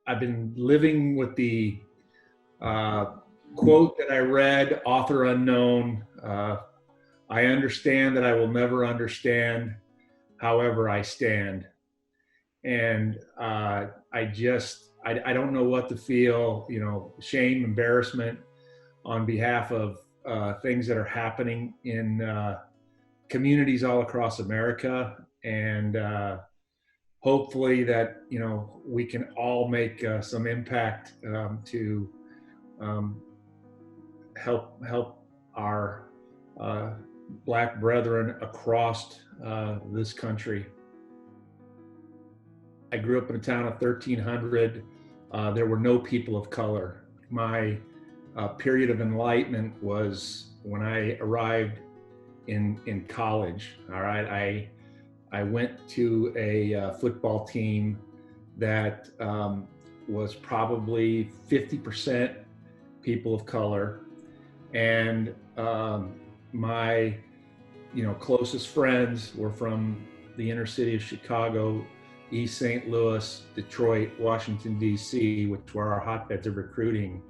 I've been living with the quote that I read, author unknown. I understand that I will never understand, however I stand. And I don't know what to feel, shame, embarrassment on behalf of things that are happening in communities all across America. And hopefully that, we can all make some impact to help our Black brethren across this country. I grew up in a town of 1,300. There were no people of color. My period of enlightenment was when I arrived in college. All right, I went to a football team that was probably 50% people of color, and my closest friends were from the inner city of Chicago, East St. Louis, Detroit, Washington, D.C., which were our hotbeds of recruiting.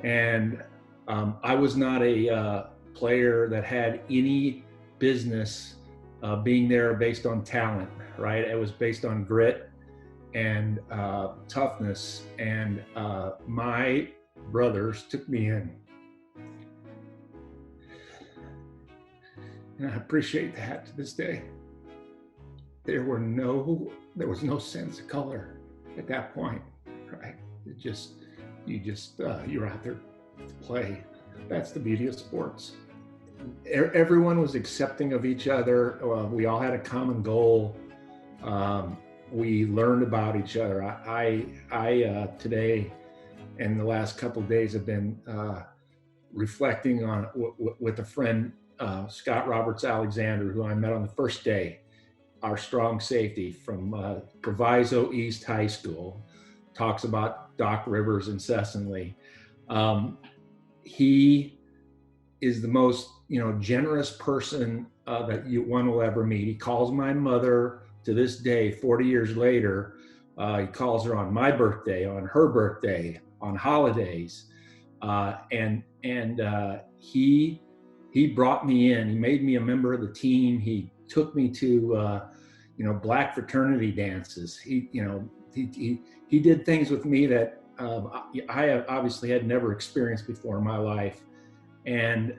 And I was not a player that had any business being there based on talent, right? It was based on grit and toughness. And my brothers took me in. And I appreciate that to this day. There was no sense of color at that point, right? You're out there to play. That's the beauty of sports. Everyone was accepting of each other. We all had a common goal. We learned about each other. I today and the last couple of days have been reflecting on with a friend, Scott Roberts Alexander, who I met on the first day, our strong safety from Proviso East High School, talks about Doc Rivers incessantly. He is the most generous person that one will ever meet. He calls my mother to this day, 40 years later. He calls her on my birthday, on her birthday, on holidays, and he brought me in. He made me a member of the team. He took me to Black fraternity dances. He did things with me that I obviously had never experienced before in my life. And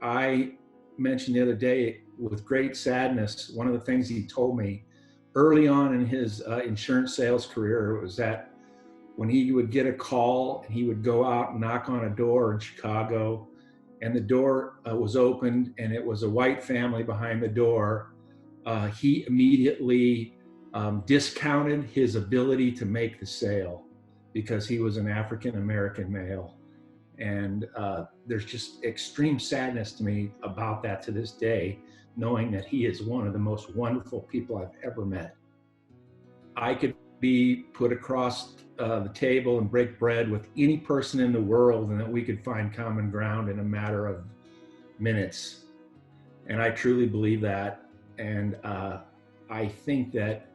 I mentioned the other day with great sadness, one of the things he told me early on in his insurance sales career was that when he would get a call and he would go out and knock on a door in Chicago, and the door was opened and it was a white family behind the door, he immediately discounted his ability to make the sale because he was an African-American male. And there's just extreme sadness to me about that to this day, knowing that he is one of the most wonderful people I've ever met. I could be put across the table and break bread with any person in the world, and that we could find common ground in a matter of minutes. And I truly believe that. And I think that,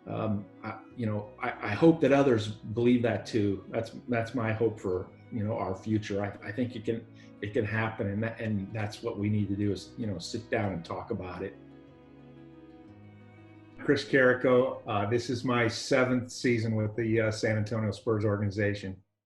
I hope that others believe that too. That's my hope for our future. I think it can happen, and that's what we need to do is sit down and talk about it. Cris Carrico, this is my 7th season with the San Antonio Spurs organization.